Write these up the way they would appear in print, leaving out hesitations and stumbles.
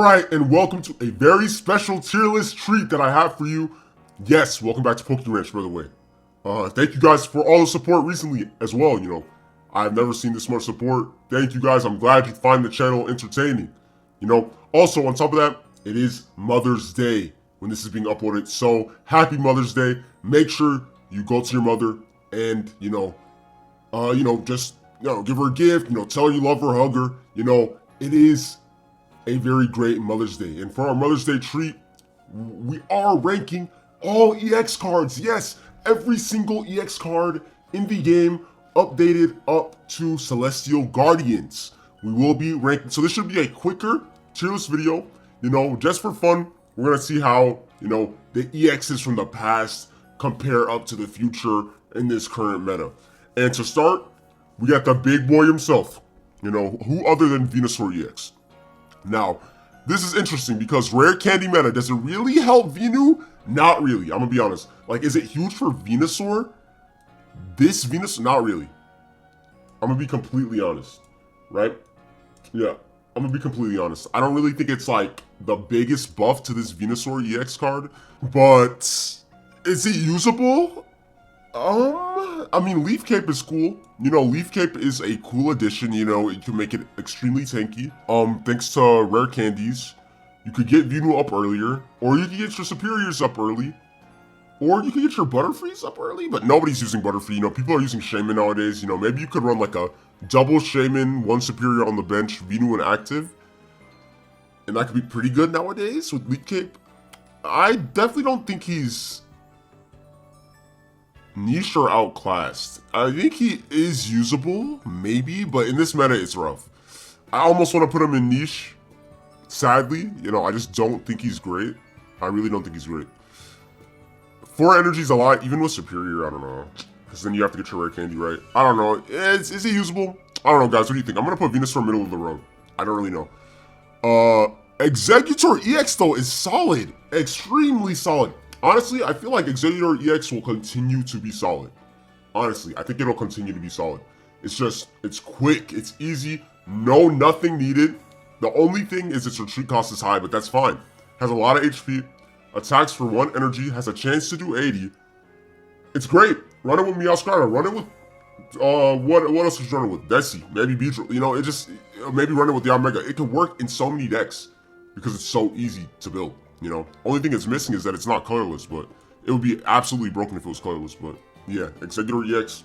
Alright, and welcome to a very special tier list treat that I have for you. Yes, welcome back to Poke Ranch, by the way. Thank you guys for all the support recently as well, I've never seen this much support. Thank you guys, I'm glad you find the channel entertaining. Also on top of that, it is Mother's Day when this is being uploaded, so happy Mother's Day. Make sure you go to your mother and, just give her a gift, tell her you love her, hug her, it is a very great Mother's Day. And for our Mother's Day treat, we are ranking all EX cards. Yes, every single EX card in the game updated up to Celestial Guardians. We will be ranking, so this should be a quicker tier list video, just for fun. We're gonna see how, the EXs from the past compare up to the future in this current meta. And to start, we got the big boy himself, who other than Venusaur EX. Now, this is interesting because rare candy meta, does it really help Venu? Not really, I'm gonna be honest. Like, is it huge for Venusaur? This Venusaur, not really. I'm gonna be completely honest, right? Yeah, I'm gonna be completely honest. I don't really think it's like the biggest buff to this Venusaur EX card, but is it usable? I mean, Leaf Cape is cool. Leaf Cape is a cool addition, it can make it extremely tanky. Thanks to rare candies. You could get Venu up earlier, or you could get your Superiors up early, or you could get your Butterfrees up early, but nobody's using Butterfree, people are using Shaman nowadays, maybe you could run like a double Shaman, one Superior on the bench, Venu and active, and that could be pretty good nowadays with Leaf Cape. I definitely don't think he's niche or outclassed. I think he is usable, maybe, but in this meta, it's rough. I almost want to put him in niche. Sadly, I just don't think he's great. I really don't think he's great. 4 energy's a lot, even with Superior, I don't know. Because then you have to get your rare candy, right? I don't know. Is he usable? I don't know, guys. What do you think? I'm going to put Venusaur middle of the road. I don't really know. Exeggutor EX, though, is solid. Extremely solid. Honestly, I feel like Exeggutor EX will continue to be solid. Honestly, I think it'll continue to be solid. It's quick, it's easy, nothing needed. The only thing is its retreat cost is high, but that's fine. Has a lot of HP, attacks for 1 energy, has a chance to do 80. It's great. Run it with Meowscarada, run it with, what else is running with? Desi, maybe Beedrill, maybe run it with the Omega. It can work in so many decks because it's so easy to build. Only thing it's missing is that it's not colorless, but it would be absolutely broken if it was colorless. But yeah, Exeggutor EX,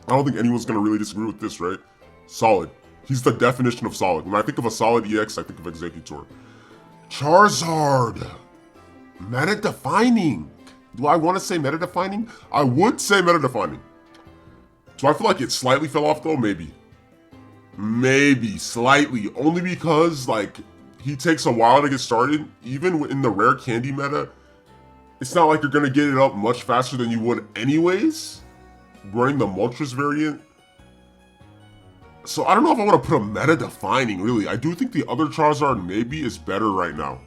I don't think anyone's gonna really disagree with this, right? Solid. He's the definition of solid. When I think of a solid EX, I think of Exeggutor. Charizard, meta defining. Do I want to say meta defining? I would say meta defining. So I feel like it slightly fell off though, maybe. Maybe slightly, only because like, he takes a while to get started. Even in the rare candy meta, it's not like you're going to get it up much faster than you would anyways, running the Moltres variant. So I don't know if I want to put a meta defining, really. I do think the other Charizard maybe is better right now.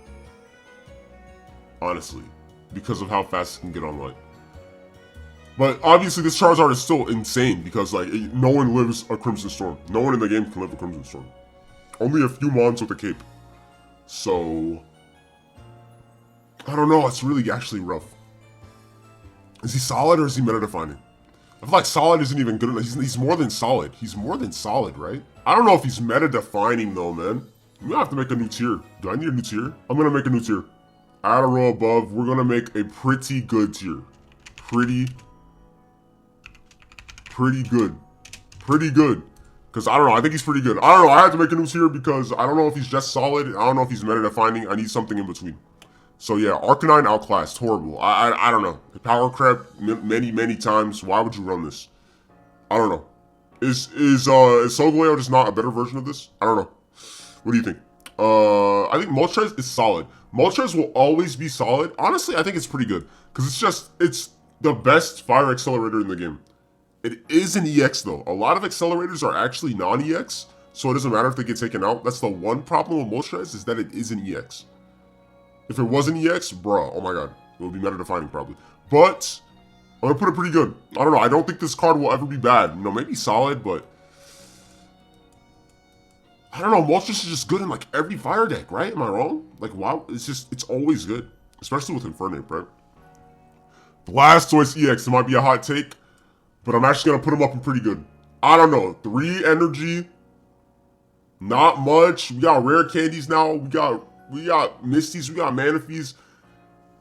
Honestly, because of how fast it can get online. But obviously this Charizard is still insane because like no one lives a Crimson Storm. No one in the game can live a Crimson Storm. Only a few mons with a cape. So, I don't know, it's really actually rough. Is he solid or is he meta defining? I feel like solid isn't even good enough. He's more than solid. He's more than solid, right? I don't know if he's meta defining though, man. I'm gonna have to make a new tier. Do I need a new tier? I'm gonna make a new tier. Add a row above. We're gonna make a pretty good tier. Pretty good. Pretty good. Because I don't know, I think he's pretty good. I don't know, I had to make a new tier because I don't know if he's just solid. I don't know if he's meta defining. I need something in between. So yeah, Arcanine outclassed, horrible. I don't know. Power crap many times. Why would you run this? I don't know. Is Solgaleo just not a better version of this? I don't know. What do you think? I think Moltres is solid. Moltres will always be solid. Honestly, I think it's pretty good. Because it's the best fire accelerator in the game. It is an EX though. A lot of accelerators are actually non-EX, so it doesn't matter if they get taken out. That's the one problem with Moltres, is that it is an EX. If it was an EX, bruh, oh my god, it would be meta defining probably. But I'm gonna put it pretty good. I don't know, I don't think this card will ever be bad. Maybe solid, but I don't know, Moltres is just good in like every fire deck, right? Am I wrong? Like, wow, it's always good. Especially with Infernape, right? Blastoise EX, it might be a hot take, but I'm actually gonna put him up in pretty good. I don't know, 3 energy, not much. We got rare candies now, we got Misties, we got Manaphies.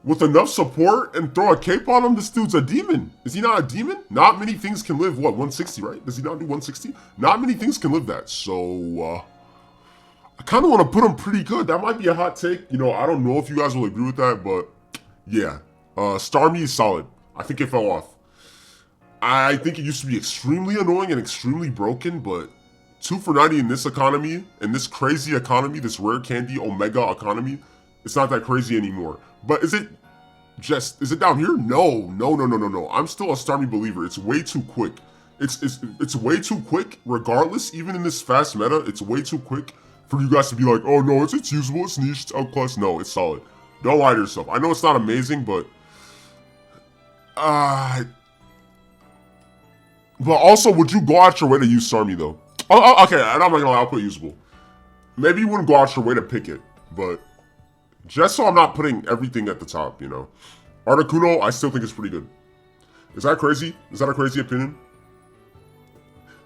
With enough support and throw a cape on him, this dude's a demon. Is he not a demon? Not many things can live, what, 160, right? Does he not do 160? Not many things can live that, so, I kind of want to put him pretty good. That might be a hot take. You know, I don't know if you guys will agree with that, but yeah. Starmie is solid. I think it fell off. I think it used to be extremely annoying and extremely broken, but 2 for 90 in this economy, in this crazy economy, this rare candy Omega economy, it's not that crazy anymore. But is it down here? No. I'm still a Starmie believer. It's way too quick. It's way too quick, regardless, even in this fast meta, it's way too quick for you guys to be like, oh no, it's usable, it's niche, it's outclassed. No, it's solid. Don't lie to yourself. I know it's not amazing, but also, would you go out your way to use Starmie though? Oh, okay, I'm not gonna lie, I'll put usable. Maybe you wouldn't go out your way to pick it, but just so I'm not putting everything at the top, you know. Articuno, I still think it's pretty good. Is that crazy? Is that a crazy opinion?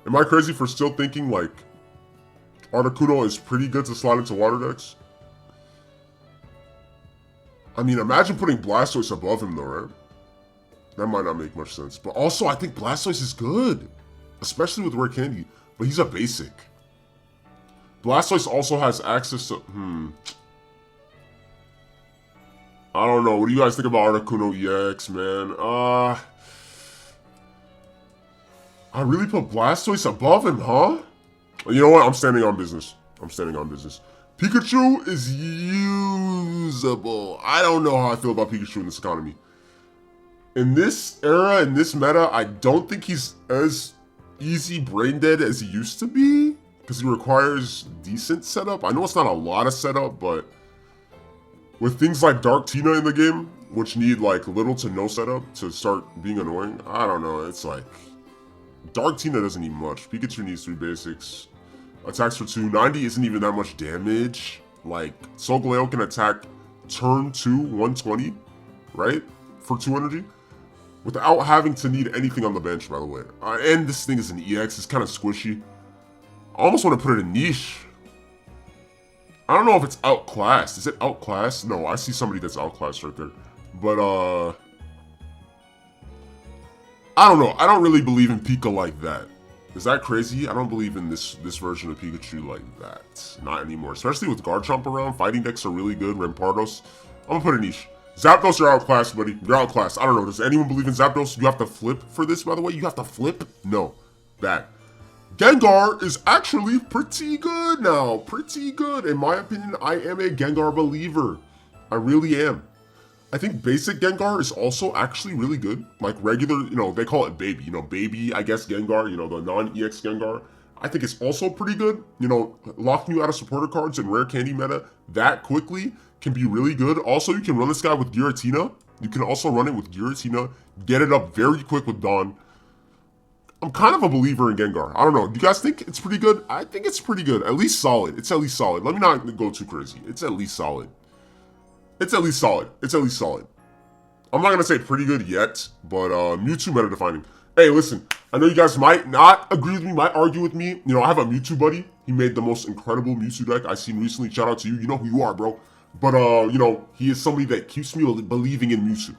Am I crazy for still thinking like Articuno is pretty good to slide into water decks? I mean, imagine putting Blastoise above him though, right? That might not make much sense. But also, I think Blastoise is good. Especially with rare candy. But he's a basic. Blastoise also has access to... I don't know. What do you guys think about Articuno EX, man? I really put Blastoise above him, huh? You know what? I'm standing on business. Pikachu is usable. I don't know how I feel about Pikachu in this economy. In this era, in this meta, I don't think he's as easy brain dead as he used to be. Because he requires decent setup. I know it's not a lot of setup, but with things like Dark Tina in the game, which need like little to no setup to start being annoying, I don't know. It's like Dark Tina doesn't need much. Pikachu needs 3 basics. Attacks for 2. 90 isn't even that much damage. Like, Solgaleo can attack turn 2, 120, right? For 2 energy. Without having to need anything on the bench, by the way. And this thing is an EX. It's kind of squishy. I almost want to put it in niche. I don't know if it's outclassed. Is it outclassed? No, I see somebody that's outclassed right there. But, I don't know. I don't really believe in Pika like that. Is that crazy? I don't believe in this version of Pikachu like that. Not anymore. Especially with Garchomp around. Fighting decks are really good. Rampardos. I'm gonna put a niche. Zapdos, you're outclassed, buddy. You're outclassed. I don't know. Does anyone believe in Zapdos? You have to flip for this, by the way? You have to flip? No. Bad. Gengar is actually pretty good now. Pretty good. In my opinion, I am a Gengar believer. I really am. I think basic Gengar is also actually really good. Like regular, you know, they call it baby. You know, baby, I guess, Gengar, you know, the non-EX Gengar. I think it's also pretty good. You know, locking you out of supporter cards in rare candy meta that quickly can be really good. Also, you can run this guy with Giratina. You can also run it with Giratina. Get it up very quick with Dawn. I'm kind of a believer in Gengar. I don't know. Do you guys think it's pretty good? I think it's pretty good. At least solid. It's at least solid. Let me not go too crazy. It's at least solid. It's at least solid. It's at least solid. I'm not going to say pretty good yet, but Mewtwo meta defining. Hey, listen, I know you guys might not agree with me, might argue with me. You know, I have a Mewtwo buddy. He made the most incredible Mewtwo deck I've seen recently. Shout out to you. You know who you are, bro. But, you know, he is somebody that keeps me believing in Mewtwo.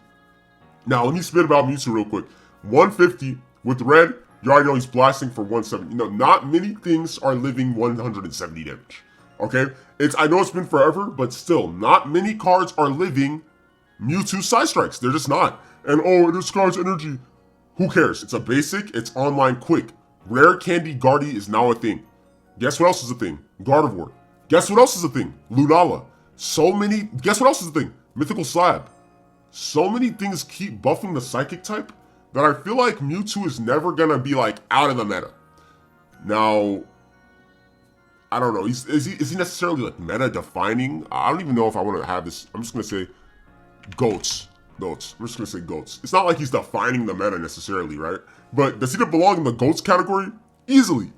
Now, let me spit about Mewtwo real quick. 150 with red. You already know he's blasting for 170. You know, not many things are living 170 damage. Okay? I know it's been forever, but still, not many cards are living Mewtwo side strikes. They're just not. And oh, this card's energy. Who cares? It's a basic, it's online quick. Rare Candy Guardy is now a thing. Guess what else is a thing? Gardevoir. Guess what else is a thing? Lunala. Guess what else is a thing? Mythical Slab. So many things keep buffing the Psychic type that I feel like Mewtwo is never gonna be like out of the meta. Now, I don't know. Is he necessarily like meta defining? I don't even know if I want to have this. I'm just gonna say goats. I'm just gonna say goats. It's not like he's defining the meta necessarily, right? But does he belong in the goats category? Easily.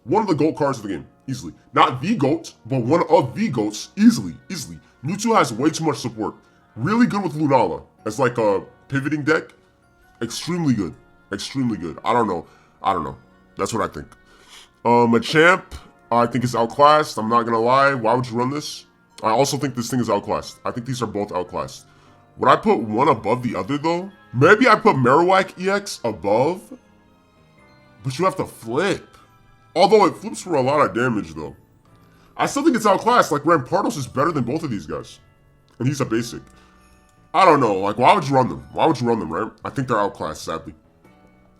One of the GOAT cards of the game, easily. Not the GOAT, but one of the GOATs, easily. Mewtwo has way too much support. Really good with Lunala as like a pivoting deck. Extremely good. I don't know. That's what I think. Machamp, I think is outclassed. I'm not gonna lie. Why would you run this? I also think this thing is outclassed. I think these are both outclassed. Would I put one above the other though? Maybe I put Marowak EX above, but you have to flip. Although it flips for a lot of damage though. I still think it's outclassed. Like Rampardos is better than both of these guys. And he's a basic. I don't know, like why would you run them? Right? I think they're outclassed, sadly.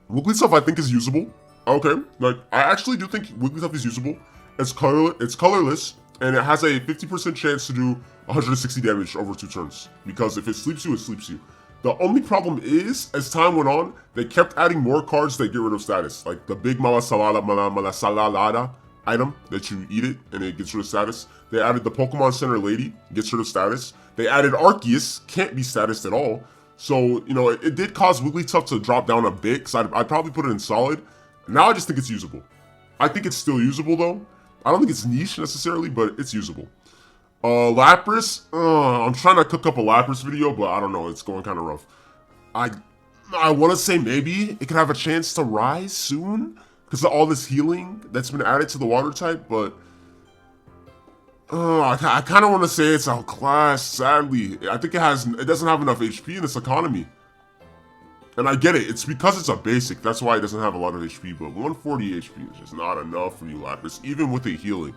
Wigglytuff I think is usable. Okay, like I actually do think Wigglytuff is usable. It's colorless, and it has a 50% chance to do 160 damage over 2 turns. Because if it sleeps you, it sleeps you. The only problem is, as time went on, they kept adding more cards that get rid of status. Like the big Malasalada item that you eat it and it gets rid of status. They added the Pokemon Center Lady, gets rid of status. They added Arceus, can't be statused at all. So, you know, it did cause Wigglytuff to drop down a bit, because I'd probably put it in solid. Now I just think it's usable. I think it's still usable though. I don't think it's niche necessarily, but it's usable. Lapras, I'm trying to cook up a Lapras video, but I don't know, it's going kind of rough. I want to say maybe it could have a chance to rise soon, because of all this healing that's been added to the water type, but I kind of want to say it's outclassed, sadly. I think it doesn't have enough HP in this economy. And I get it, it's because it's a basic, that's why it doesn't have a lot of HP, but 140 HP is just not enough for you, Lapras, even with the healing.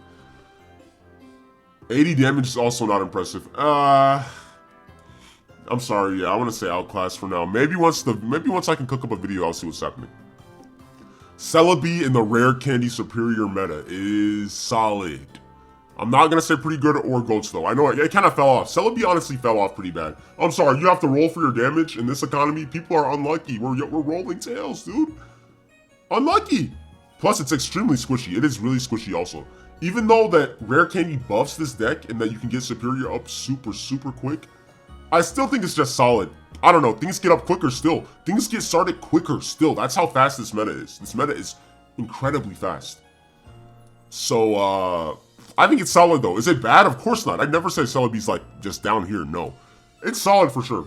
80 damage is also not impressive. I'm sorry, yeah, I want to say outclassed for now. Maybe once I can cook up a video, I'll see what's happening. Celebi in the rare candy superior meta is solid. I'm not gonna say pretty good or GOATs though. I know it kind of fell off. Celebi honestly fell off pretty bad. I'm sorry, you have to roll for your damage in this economy. People are unlucky. We're rolling tails, dude. Unlucky. Plus, it's extremely squishy. It is really squishy also. Even though that rare candy buffs this deck and that you can get superior up super quick, I still think it's just solid. I don't know, things get up quicker still. Things get started quicker still. That's how fast this meta is. This meta is incredibly fast. So, I think it's solid though. Is it bad? Of course not. I'd never say Celebi's like just down here, no. It's solid for sure.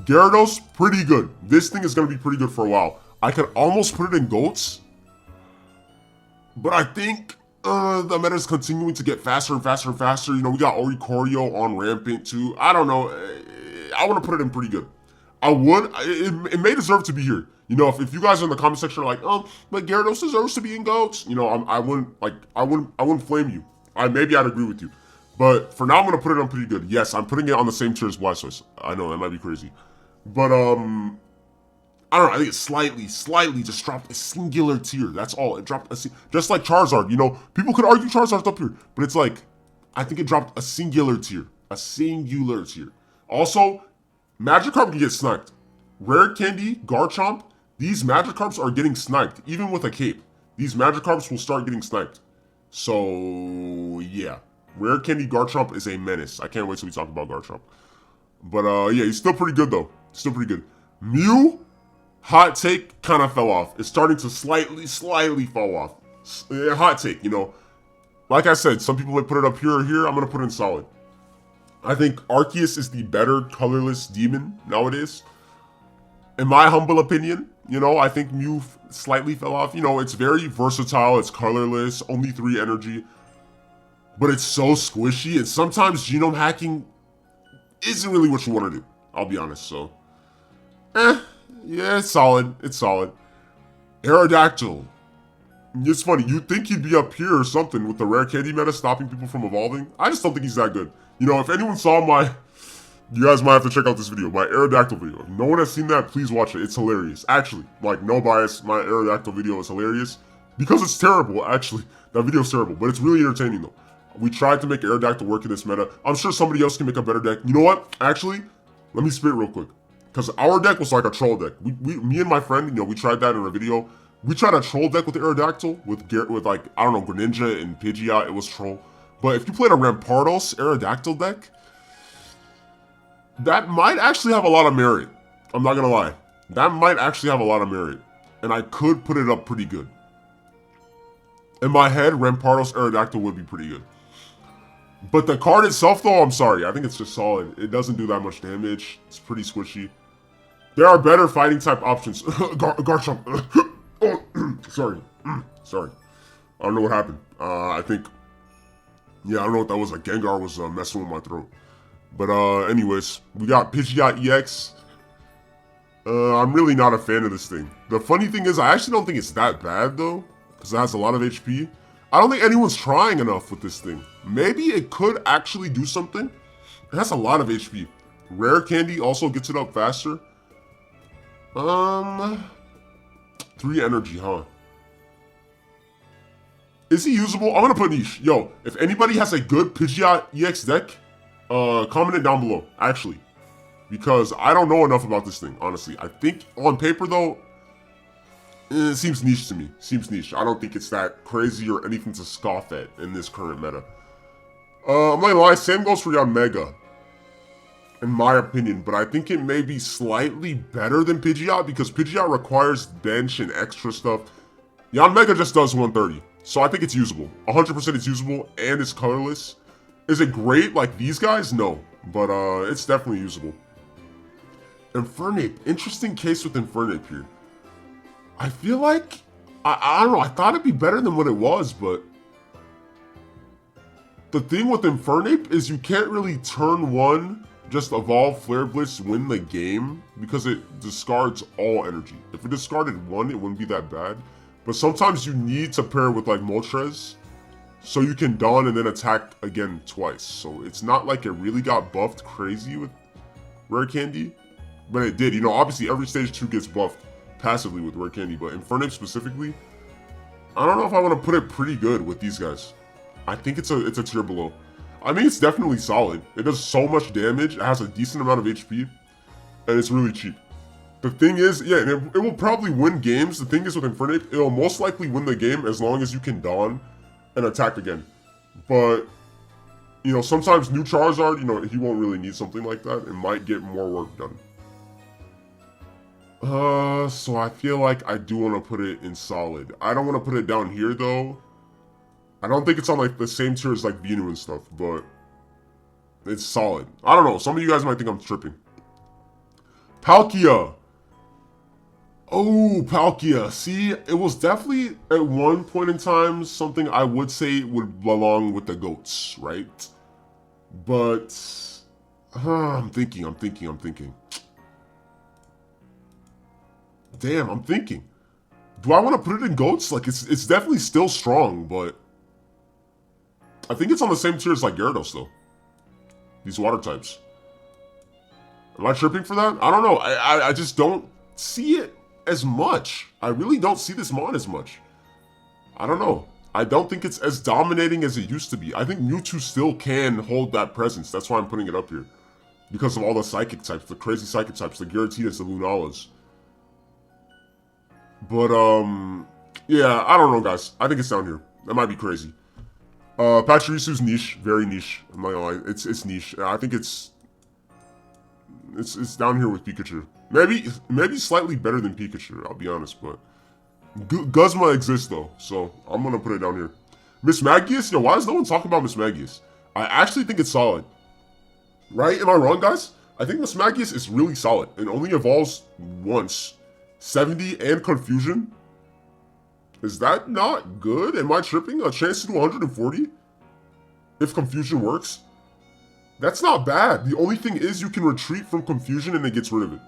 Gyarados, pretty good. This thing is going to be pretty good for a while. I could almost put it in GOATs, but I think the meta is continuing to get faster and faster. You know, we got Oricorio on rampant too. I don't know. I want to put it in pretty good. I would. It may deserve to be here. You know, if you guys are in the comment section are like, but Gyarados deserves to be in GOATs. You know, I wouldn't flame you. Maybe I'd agree with you. But for now, I'm gonna put it on pretty good. Yes, I'm putting it on the same tier as Blastoise. I know that might be crazy, but I don't know. I think it slightly just dropped a singular tier. That's all. It dropped just like Charizard. You know, people could argue Charizard's up here, but it's like I think it dropped a singular tier. Also, Magikarp can get sniped. Rare Candy, Garchomp, these Magikarps are getting sniped, even with a cape. These Magikarps will start getting sniped. So, yeah. Rare Candy Garchomp is a menace. I can't wait till we talk about Garchomp. But, yeah, he's still pretty good, though. Mew, hot take, kind of fell off. It's starting to slightly fall off. Hot take, you know. Like I said, some people would put it up here or here. I'm going to put it in solid. I think Arceus is the better colorless demon nowadays. In my humble opinion, you know, I think Mew slightly fell off. You know, it's very versatile, it's colorless, only 3 energy. But it's so squishy, and sometimes genome hacking isn't really what you want to do. I'll be honest, so. Yeah, it's solid. Aerodactyl. It's funny, you'd think he'd be up here or something with the rare candy meta stopping people from evolving. I just don't think he's that good. You know, if anyone saw you guys might have to check out this video, my Aerodactyl video. If no one has seen that, please watch it. It's hilarious. Actually, like, no bias, my Aerodactyl video is hilarious. Because it's terrible, actually. That video is terrible, but it's really entertaining, though. We tried to make Aerodactyl work in this meta. I'm sure somebody else can make a better deck. You know what? Actually, let me spit real quick. Because our deck was like a troll deck. Me and my friend, you know, we tried that in a video. We tried a troll deck with Aerodactyl, with like, I don't know, Greninja and Pidgeot. It was troll. But if you played a Rampardos Aerodactyl deck, that might actually have a lot of merit. I'm not gonna lie. That might actually have a lot of merit. And I could put it up pretty good. In my head, Rampardos Aerodactyl would be pretty good. But the card itself, though, I'm sorry. I think it's just solid. It doesn't do that much damage. It's pretty squishy. There are better fighting type options. Garchomp. Oh, sorry. Sorry. I don't know what happened. I think... Yeah, I don't know what that was. Like, Gengar was messing with my throat. But anyways, we got Pidgeot EX. I'm really not a fan of this thing. The funny thing is, I actually don't think it's that bad, though. Because it has a lot of HP. I don't think anyone's trying enough with this thing. Maybe it could actually do something. It has a lot of HP. Rare Candy also gets it up faster. 3 energy, huh? Is he usable? I'm gonna put niche. Yo, if anybody has a good Pidgeot EX deck, comment it down below, actually. Because I don't know enough about this thing, honestly. I think on paper, though, it seems niche to me. Seems niche. I don't think it's that crazy or anything to scoff at in this current meta. I'm not gonna lie, same goes for Yanmega, in my opinion, but I think it may be slightly better than Pidgeot because Pidgeot requires bench and extra stuff. Yanmega just does 130, so I think it's usable. 100% it's usable, and it's colorless. Is it great like these guys? No, but it's definitely usable. Infernape, interesting case with Infernape here. I feel like, I don't know, I thought it'd be better than what it was, but the thing with Infernape is you can't really turn 1, just evolve Flare Blitz, win the game, because it discards all energy. If it discarded 1, it wouldn't be that bad. But sometimes you need to pair with like Moltres, so you can Dawn and then attack again twice. So it's not like it really got buffed crazy with Rare Candy, but it did. You know, obviously every stage 2 gets buffed passively with Rare Candy, but Infernape specifically, I don't know if I want to put it pretty good with these guys. I think it's a tier below. I mean, it's definitely solid. It does so much damage. It has a decent amount of HP, and it's really cheap. The thing is, yeah, it will probably win games. The thing is with Infernape, it'll most likely win the game as long as you can Dawn and attack again. But, you know, sometimes new Charizard, you know, he won't really need something like that. It might get more work done. So I feel like I do want to put it in solid. I don't want to put it down here, though. I don't think it's on, like, the same tier as, like, Venu and stuff, but it's solid. I don't know. Some of you guys might think I'm tripping. Palkia. Oh, Palkia. See, it was definitely, at one point in time, something I would say would belong with the GOATs, right? But, I'm thinking. Damn, I'm thinking. Do I want to put it in GOATs? Like, it's definitely still strong, but I think it's on the same tier as, like, Gyarados, though. These water types. Am I tripping for that? I don't know. I just don't see it as much. I really don't see this mon as much. I don't know. I don't think it's as dominating as it used to be. I think Mewtwo still can hold that presence. That's why I'm putting it up here. Because of all the psychic types, the crazy psychic types, the Giratidas, the Lunalas. But, yeah, I don't know, guys. I think it's down here. That might be crazy. Pachirisu's niche. Very niche. I'm not gonna lie. It's niche. I think it's down here with Pikachu. Maybe slightly better than Pikachu, I'll be honest, but Guzma exists though, so I'm gonna put it down here. Miss Magius? Yo, why is no one talking about Miss Magius? I actually think it's solid. Right? Am I wrong, guys? I think Miss Magius is really solid. It only evolves once. 70 and Confusion? Is that not good? Am I tripping? A chance to do 140? If Confusion works? That's not bad. The only thing is you can retreat from Confusion and it gets rid of it.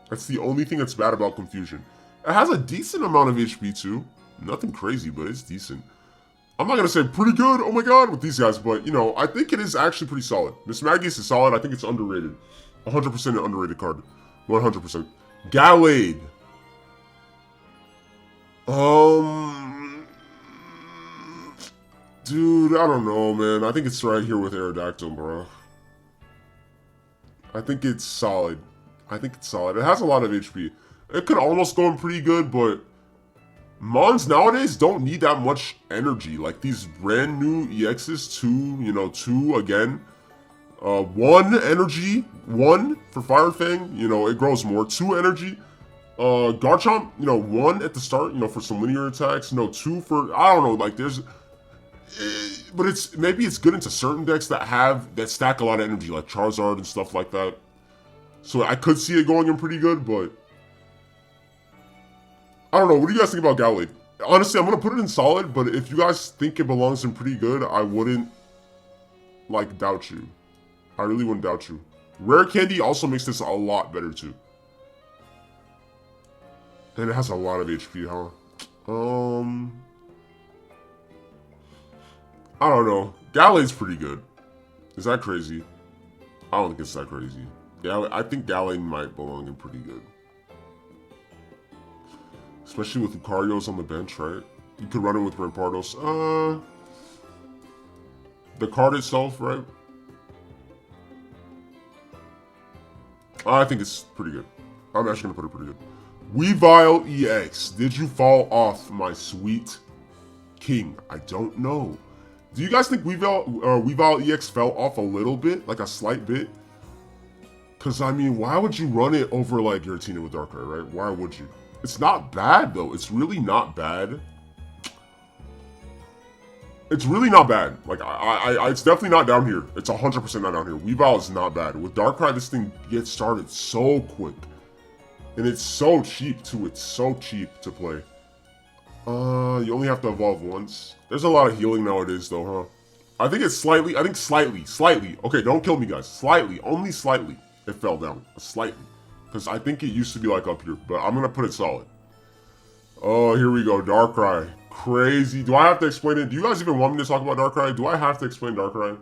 That's the only thing that's bad about Confusion. It has a decent amount of HP too. Nothing crazy, but it's decent. I'm not going to say pretty good, oh my god, with these guys, but, you know, I think it is actually pretty solid. Miss Magius is solid. I think it's underrated. 100% an underrated card. 100%. Gallade. Dude, I don't know, man. I think it's right here with Aerodactyl, bro. I think it's solid. It has a lot of HP. It could almost go in pretty good, but Mons nowadays don't need that much energy. Like these brand new EXs, 2 again. 1 energy, 1 for Fire Fang, you know, it grows more. 2 energy, Garchomp, you know, 1 at the start, you know, for some linear attacks. You know, 2 for, I don't know, like there's, but maybe it's good into certain decks that stack a lot of energy, like Charizard and stuff like that. So I could see it going in pretty good, but I don't know. What do you guys think about Gallade? Honestly, I'm gonna put it in solid, but if you guys think it belongs in pretty good, I wouldn't like doubt you. I really wouldn't doubt you. Rare Candy also makes this a lot better too. And it has a lot of HP, huh? I don't know. Galade's pretty good. Is that crazy? I don't think it's that crazy. Yeah, I think Gallade might belong in pretty good. Especially with Lucario's on the bench, right? You could run it with Rampardos. The card itself, right? I think it's pretty good. I'm actually gonna put it pretty good. Weavile EX. Did you fall off, my sweet king? I don't know. Do you guys think Weavile EX fell off a little bit? Like a slight bit? Because, I mean, why would you run it over, like, Giratina with Darkrai, right? Why would you? It's not bad, though. It's really not bad. It's really not bad. Like, it's definitely not down here. It's 100% not down here. Weavile is not bad. With Darkrai, this thing gets started so quick. And it's so cheap, too. It's so cheap to play. You only have to evolve once. There's a lot of healing nowadays, though, huh? I think it's slightly. Okay, don't kill me, guys. Slightly. Only slightly. It fell down. Slightly. Because I think it used to be, like, up here. But I'm going to put it solid. Oh, here we go. Darkrai. Crazy. Do I have to explain it? Do you guys even want me to talk about Darkrai? Do I have to explain Darkrai?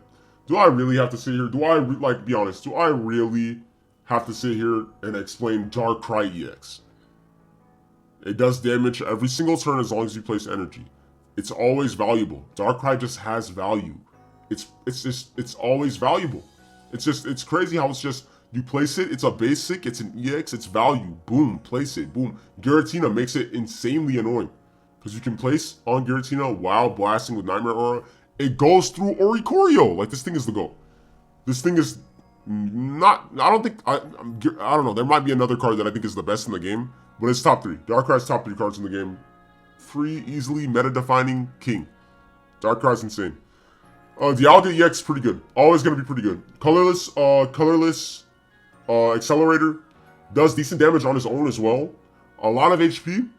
Do I really have to sit here? Do I, like, be honest, do I really have to sit here and explain Darkrai EX? It does damage every single turn as long as you place energy. It's always valuable. Darkrai just has value. It's always valuable. It's crazy how it's just, you place it, it's a basic, it's an EX, it's value. Boom, place it, boom. Giratina makes it insanely annoying. Because you can place on Giratina while blasting with Nightmare Aura. It goes through Oricorio. Like, this thing is the goal. This thing is not, I don't know. There might be another card that I think is the best in the game. But it's top 3. Darkrai's top 3 cards in the game. Free, easily, meta-defining, king. Darkrai's insane. Dialga EX is pretty good. Always going to be pretty good. Colorless, Accelerator. Does decent damage on his own as well. A lot of HP.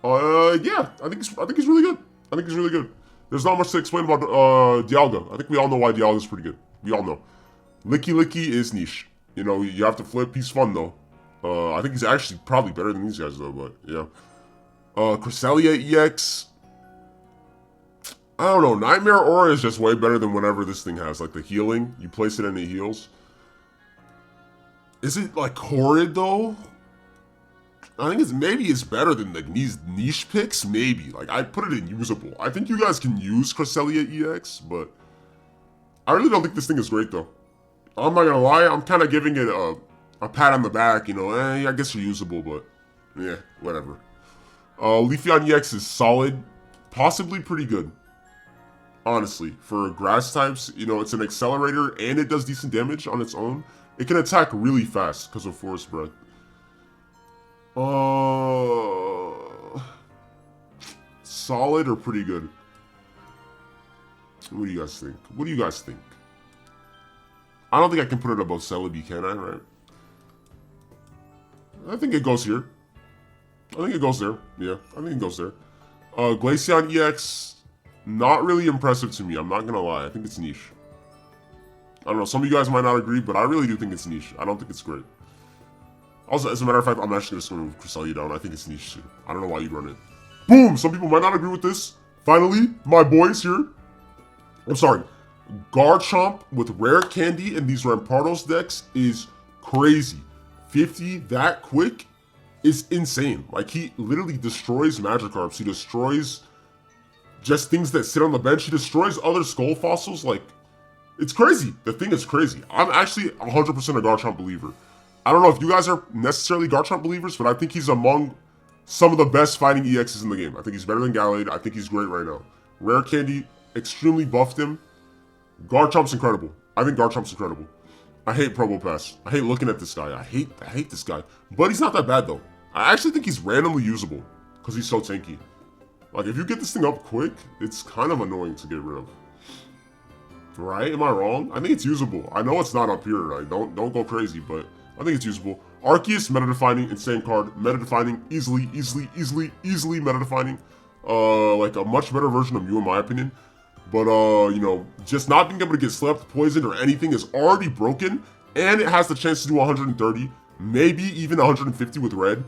Yeah, I think he's really good. I think he's really good. There's not much to explain about Dialga. I think we all know why Dialga's pretty good. We all know. Licky is niche. You know, you have to flip. He's fun, though. I think he's actually probably better than these guys, though, but yeah. Cresselia EX. I don't know. Nightmare Aura is just way better than whatever this thing has. Like, the healing. You place it and it heals. Is it, like, horrid, though? I think maybe it's better than, like, these niche picks. Maybe. Like, I'd put it in usable. I think you guys can use Cresselia EX, but I really don't think this thing is great, though. I'm not gonna lie. I'm kind of giving it a pat on the back, you know, I guess you're usable, but yeah, whatever. Leafeon EX is solid, possibly pretty good. Honestly, for grass types, you know, it's an accelerator and it does decent damage on its own. It can attack really fast because of Forest Breath. Solid or pretty good? What do you guys think? What do you guys think? I don't think I can put it above Celebi, can I, right? I think it goes here. I think it goes there. Yeah, I think it goes there. Glaceon EX, not really impressive to me. I'm not gonna lie. I think it's niche. I don't know. Some of you guys might not agree, but I really do think it's niche. I don't think it's great. Also, as a matter of fact, I'm actually just gonna move Cresselia down. I think it's niche too. I don't know why you'd run it. Boom! Some people might not agree with this. Finally, my boys here. I'm sorry. Garchomp with Rare Candy in these Rampardos decks is crazy. 50 that quick is insane. Like, he literally destroys Magikarps. He destroys just things that sit on the bench. He destroys other Skull Fossils. Like, it's crazy. The thing is crazy. I'm actually 100% a Garchomp believer. I don't know if you guys are necessarily Garchomp believers, but I think he's among some of the best fighting EXs in the game. I think he's better than Gallade. I think he's great right now. Rare Candy extremely buffed him. Garchomp's incredible. I think Garchomp's incredible. I hate Probopass. I hate looking at this guy. I hate this guy. But he's not that bad, though. I actually think he's randomly usable because he's so tanky. Like, if you get this thing up quick, it's kind of annoying to get rid of. Right? Am I wrong? I think it's usable. I know it's not up here. Right? Don't go crazy, but I think it's usable. Arceus, meta-defining, insane card. Meta-defining, easily meta-defining. Like a much better version of you, in my opinion. But, you know, just not being able to get slept, poisoned, or anything is already broken. And it has the chance to do 130, maybe even 150 with red.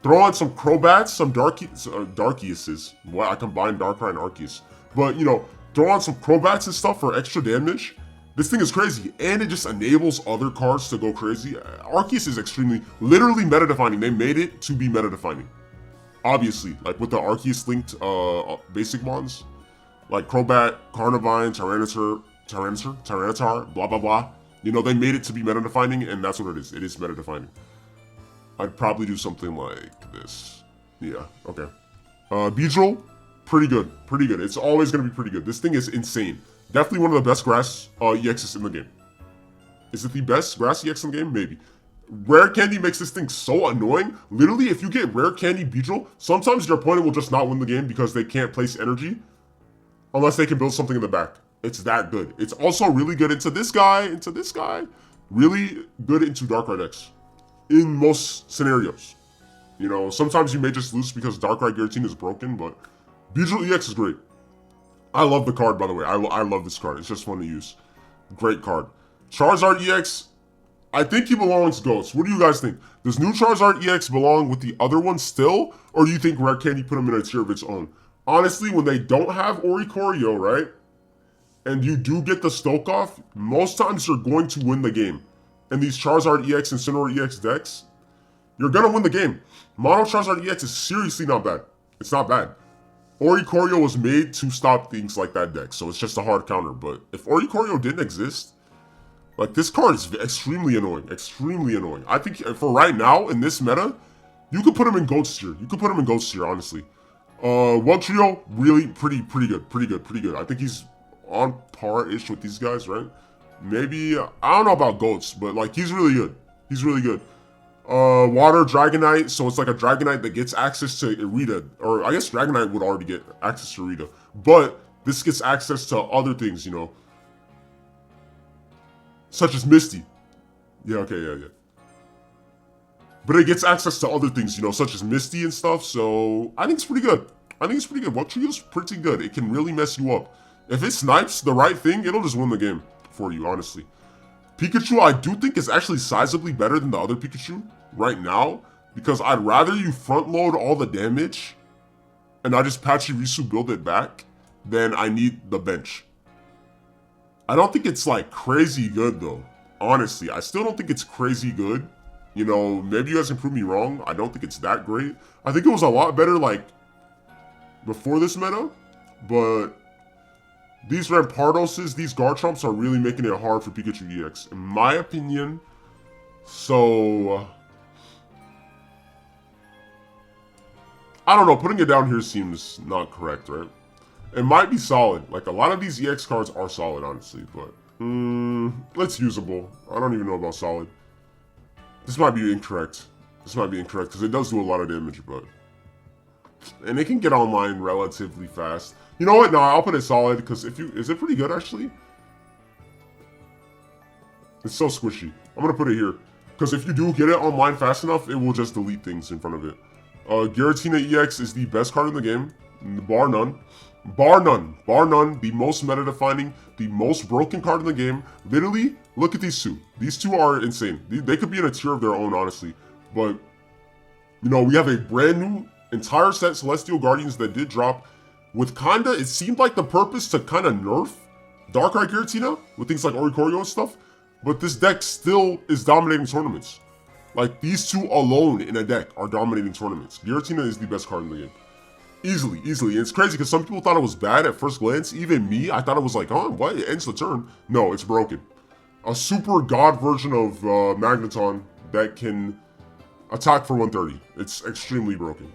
Throw on some Crobats, some Darkeuses. Well, I combined Darkrai and Arceus. But, you know, throw on some Crobats and stuff for extra damage. This thing is crazy, and it just enables other cards to go crazy. Arceus is literally meta-defining. They made it to be meta-defining. Obviously, like with the Arceus-linked basic mons. Like Crobat, Carnivine, Tyranitar, blah, blah, blah. You know, they made it to be meta-defining, and that's what it is. It is meta-defining. I'd probably do something like this. Yeah, okay. Beedrill, pretty good. It's always going to be pretty good. This thing is insane. Definitely one of the best grass EXs in the game. Is it the best grass EX in the game? Maybe. Rare Candy makes this thing so annoying. Literally, if you get Rare Candy Beedrill, sometimes your opponent will just not win the game because they can't place energy unless they can build something in the back. It's that good. It's also really good into this guy, really good into Darkrai decks in most scenarios. You know, sometimes you may just lose because Darkrai Giratina is broken, but Beedrill EX is great. I love the card, by the way. I love this card. It's just fun to use. Great card. Charizard EX, I think he belongs Ghost. What do you guys think? Does new Charizard EX belong with the other one still? Or do you think Rare Candy put him in a tier of its own? Honestly, when they don't have Oricorio, right? And you do get the Stoke off, most times you're going to win the game. And these Charizard EX and Incineroar EX decks, you're going to win the game. Mono Charizard EX is seriously not bad. It's not bad. Oricorio was made to stop things like that deck, so it's just a hard counter. But if Oricorio didn't exist, like, this card is extremely annoying. I think for right now, in this meta, you could put him in Ghost tier. Honestly. Trio, really pretty good. I think he's on par-ish with these guys, right? Maybe, I don't know about Goats, but, like, he's really good. Water Dragonite, so it's like a Dragonite that gets access to Irida, or I guess Dragonite would already get access to Irida, but this gets access to other things, you know, such as Misty. Yeah. But it gets access to other things, you know, such as Misty and stuff, so I think it's pretty good. What Trio's pretty good. It can really mess you up. If it snipes the right thing, it'll just win the game for you, honestly. Pikachu, I do think is actually sizably better than the other Pikachu right now, because I'd rather you front load all the damage and I just Pachirisu build it back than I need the bench. I don't think it's like crazy good though. Honestly, I still don't think it's crazy good. You know, maybe you guys can prove me wrong. I don't think it's that great. I think it was a lot better like before this meta, but these Rampardoses, these Garchomps are really making it hard for Pikachu EX, in my opinion. So, I don't know, putting it down here seems not correct, right? It might be solid. Like, a lot of these EX cards are solid, honestly, but it's usable. I don't even know about solid. This might be incorrect. Because it does do a lot of damage, but... And it can get online relatively fast. You know what? No, I'll put it solid, because is it pretty good, actually? It's so squishy. I'm going to put it here. Because if you do get it online fast enough, it will just delete things in front of it. Giratina EX is the best card in the game. Bar none. The most meta-defining, the most broken card in the game. Literally, look at these two. These two are insane. They could be in a tier of their own, honestly. But, you know, we have a brand new entire set Celestial Guardians that did drop. With kinda, it seemed like the purpose to kinda nerf Darkrai Giratina with things like Oricorio and stuff. But this deck still is dominating tournaments. Like, these two alone in a deck are dominating tournaments. Giratina is the best card in the game. Easily. And it's crazy because some people thought it was bad at first glance. Even me, I thought it was like, oh, what? It ends the turn. No, it's broken. A super god version of Magneton that can attack for 130. It's extremely broken.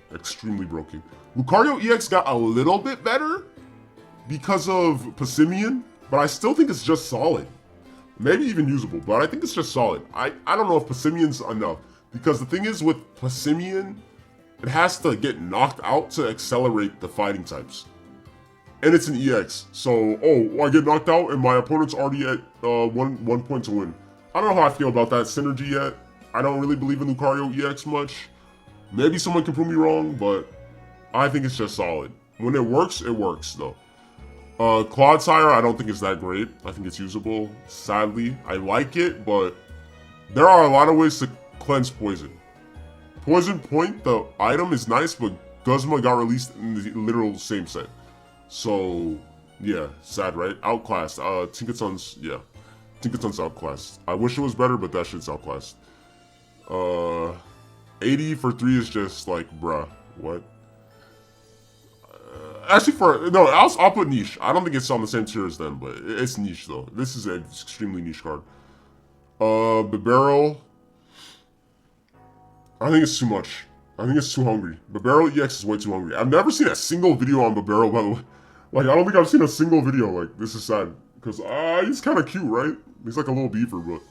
Lucario EX got a little bit better because of Passimian, but I still think it's just solid. Maybe even usable, but I think it's just solid. I don't know if Passimian's enough, because the thing is with Passimian, it has to get knocked out to accelerate the fighting types. And it's an EX, so, I get knocked out and my opponent's already at one point to win. I don't know how I feel about that synergy yet. I don't really believe in Lucario EX much. Maybe someone can prove me wrong, but I think it's just solid. When it works though. Clodsire, I don't think it's that great. I think it's usable. Sadly, I like it, but there are a lot of ways to cleanse poison. Poison Point, the item is nice, but Guzma got released in the literal same set. So, yeah, sad, right? Outclassed. Tinkaton's outclassed. I wish it was better, but that shit's outclassed. 80 for 3 is just like, bruh, what? Actually, I'll put niche. I don't think it's on the same tier as them, but it's niche though. This is an extremely niche card. Bibarel. I think it's too much. I think it's too hungry. Bibarel EX is way too hungry. I've never seen a single video on Bibarel, by the way. Like, I don't think I've seen a single video. Like, this is sad. Because, he's kind of cute, right? He's like a little beaver, but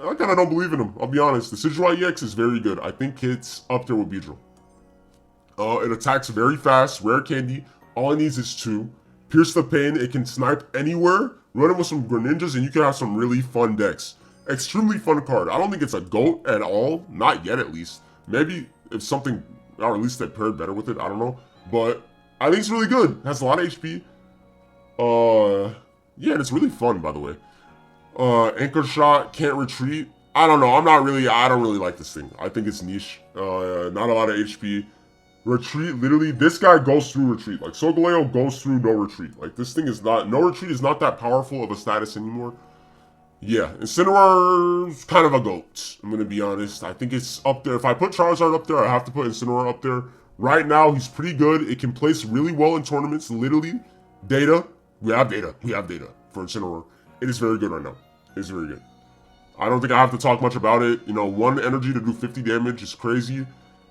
I kind of don't believe in him. I'll be honest. The Decidueye EX is very good. I think it's up there with Beedrill. It attacks very fast. Rare candy. All it needs is 2. Pierce the Pain. It can snipe anywhere. Run it with some Greninjas, and you can have some really fun decks. Extremely fun card. I don't think it's a GOAT at all. Not yet, at least. Maybe if something, or at least they paired better with it. I don't know. But I think it's really good. Has a lot of HP. Yeah, and it's really fun, by the way. Anchor Shot, can't retreat. I don't know. I don't really like this thing. I think it's niche. Not a lot of HP. Retreat, literally, this guy goes through retreat. Like, Solgaleo goes through no retreat. Like, this thing is not, no retreat is not that powerful of a status anymore. Yeah, Incineroar's kind of a GOAT. I'm gonna be honest. I think it's up there. If I put Charizard up there, I have to put Incineroar up there. Right now, he's pretty good. It can place really well in tournaments. Literally, data. We have data for Incineroar. It is very good right now. It's very good. I don't think I have to talk much about it. You know, 1 energy to do 50 damage is crazy.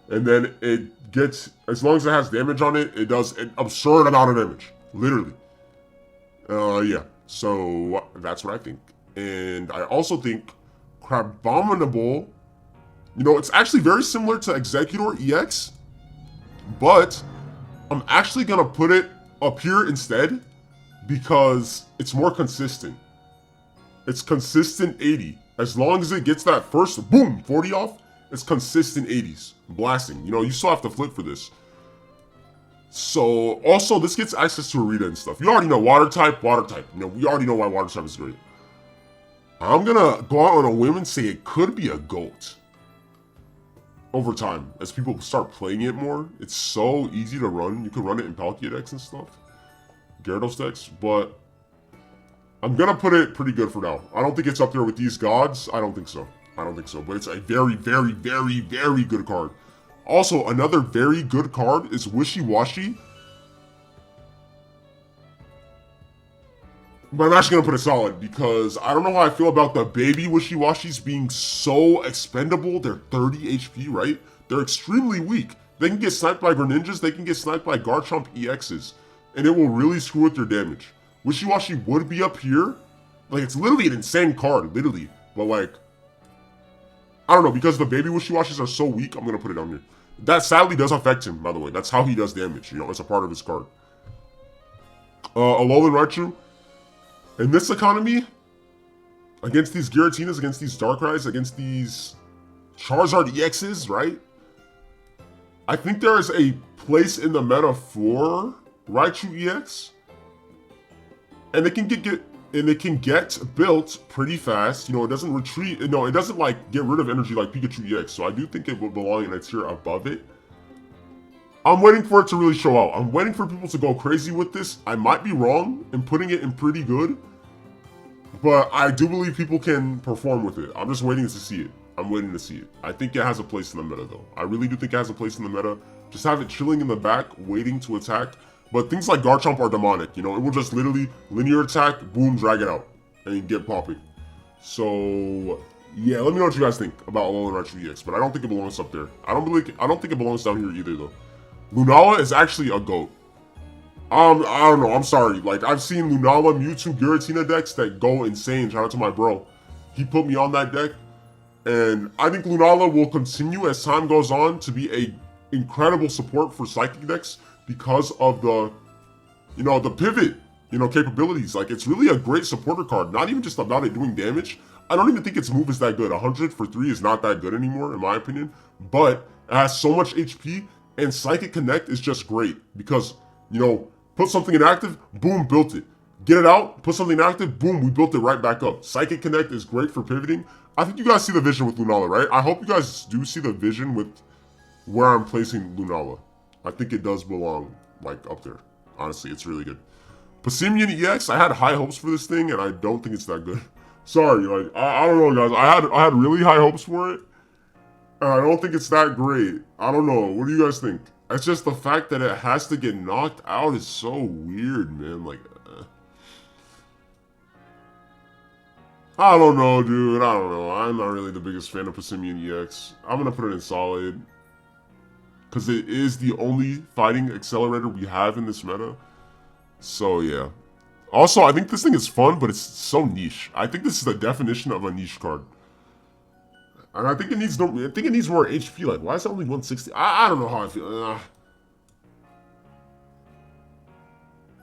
And then it gets, as long as it has damage on it, it does an absurd amount of damage. Literally. Yeah. So, that's what I think. And I also think Crabominable, you know, it's actually very similar to Exeggutor EX, but I'm actually going to put it up here instead because it's more consistent. It's consistent 80. As long as it gets that first, boom, 40 off, it's consistent 80s. Blasting. You know, you still have to flip for this. So, also, this gets access to Arita and stuff. You already know water type. You know, we already know why water type is great. I'm gonna go out on a whim and say it could be a GOAT. Over time, as people start playing it more, it's so easy to run. You can run it in Palkia decks and stuff. Gyarados decks, but I'm gonna put it pretty good for now. I don't think it's up there with these gods. I don't think so. But it's a very, very, very, very good card. Also, another very good card is Wishy-Washy. But I'm actually going to put it solid because I don't know how I feel about the baby Wishy-Washis being so expendable. They're 30 HP, right? They're extremely weak. They can get sniped by Greninjas. They can get sniped by Garchomp EXs. And it will really screw with their damage. Wishy-Washy would be up here. Like, it's literally an insane card, literally. But, like, I don't know. Because the baby Wishy-Washis are so weak, I'm going to put it down here. That sadly does affect him, by the way. That's how he does damage. You know, it's a part of his card. Alolan Raichu. In this economy, against these Giratinas, against these Darkrai's, against these Charizard EXs, right? I think there is a place in the meta for Raichu EX. And it can get built pretty fast. You know, it doesn't retreat. No, it doesn't like get rid of energy like Pikachu EX. So I do think it will belong in a tier above it. I'm waiting for it to really show out. I'm waiting for people to go crazy with this. I might be wrong in putting it in pretty good. But I do believe people can perform with it. I'm just waiting to see it. I'm waiting to see it. I think it has a place in the meta, though. I really do think it has a place in the meta. Just have it chilling in the back, waiting to attack. But things like Garchomp are demonic, you know? It will just literally linear attack, boom, drag it out, and get popping. So, yeah, let me know what you guys think about Alolan Raichu EX. But I don't think it belongs up there. I don't think it belongs down here either, though. Lunala is actually a GOAT. I don't know, I'm sorry. Like, I've seen Lunala, Mewtwo, Giratina decks that go insane. Shout out to my bro. He put me on that deck. And I think Lunala will continue as time goes on to be a incredible support for Psychic decks because of the, the pivot, capabilities. Like, it's really a great supporter card, not even just about it doing damage. I don't even think its move is that good. 100 for 3 is not that good anymore, in my opinion, but it has so much HP, and Psychic Connect is just great because, put something inactive, boom, built it. Get it out, put something inactive, boom, we built it right back up. Psychic Connect is great for pivoting. I think you guys see the vision with Lunala, right? I hope you guys do see the vision with where I'm placing Lunala. I think it does belong, like, up there. Honestly, it's really good. Passimian EX, I had high hopes for this thing, and I don't think it's that good. Sorry, like, I don't know, guys. I had really high hopes for it, and I don't think it's that great. I don't know. What do you guys think? It's just the fact that it has to get knocked out is so weird, man. Like, I don't know, dude. I don't know. I'm not really the biggest fan of Passimian EX. I'm gonna put it in solid, because it is the only fighting accelerator we have in this meta. So, yeah. Also, I think this thing is fun, but it's so niche. I think this is the definition of a niche card. And I think it needs more HP. Like, why is it only 160? I don't know how I feel.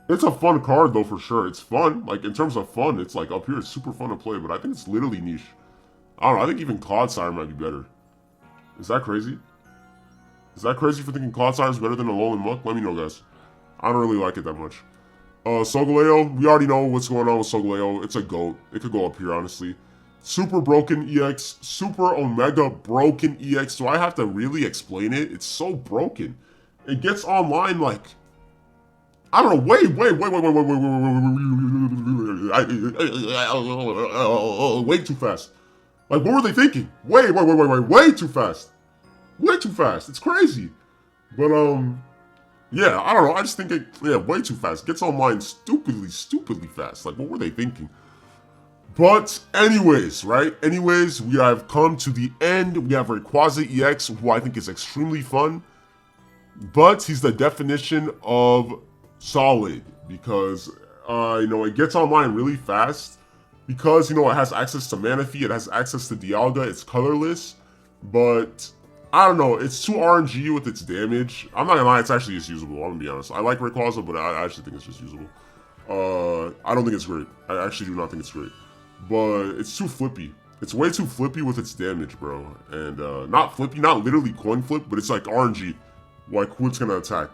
It's a fun card, though, for sure. It's fun. Like, in terms of fun, it's, like, up here. It's super fun to play, but I think it's literally niche. I don't know. I think even Clodsire might be better. Is that crazy? Is that crazy for thinking Clodsire is better than Alolan Muck? Let me know, guys. I don't really like it that much. Solgaleo, we already know what's going on with Solgaleo. It's a GOAT. It could go up here, honestly. Super Broken EX. Super Omega Broken EX. Do I have to really explain it? It's so broken. It gets online, like, I don't know, way too fast. Like, what were they thinking? Way too fast. Way too fast. It's crazy. But, yeah, I don't know. I just think way too fast. Gets online stupidly fast. Like, what were they thinking? But anyways, right? Anyways, we have come to the end. We have Rayquaza EX, who I think is extremely fun. But he's the definition of solid because, it gets online really fast. Because, it has access to Manaphy, it has access to Dialga, it's colorless. But I don't know, it's too RNG with its damage. I'm not gonna lie, it's actually just usable, I'm gonna be honest. I like Rayquaza, but I actually think it's just usable. I don't think it's great. I actually do not think it's great. But it's too flippy. It's way too flippy with its damage, bro. And not flippy, not literally coin flip, but it's like RNG. Like, who it's gonna attack.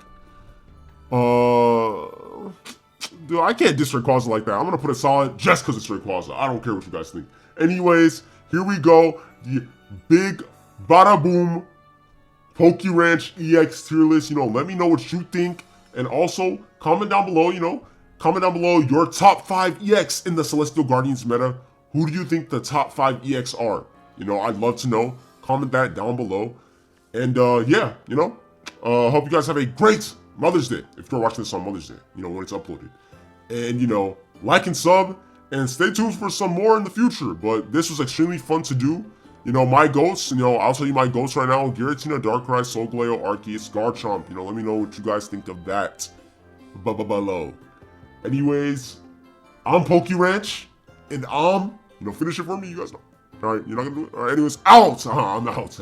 Dude, I can't diss Rayquaza like that. I'm gonna put it solid just because it's Rayquaza. I don't care what you guys think. Anyways, here we go. The big bada boom PokeRanch EX tier list. Let me know what you think. And also, comment down below, comment down below your top 5 EX in the Celestial Guardians meta. Who do you think the top 5 EX are? I'd love to know. Comment that down below. And yeah, hope you guys have a great Mother's Day. If you're watching this on Mother's Day, when it's uploaded. And, like and sub, and stay tuned for some more in the future. But this was extremely fun to do. My goats, I'll tell you my goats right now. Giratina, Darkrai, Solgaleo, Arceus, Garchomp. Let me know what you guys think of that. Below. Anyways, I'm PokeRanch, and finish it for me, you guys know. Alright, you're not gonna do it? Alright, anyways, out! I'm out.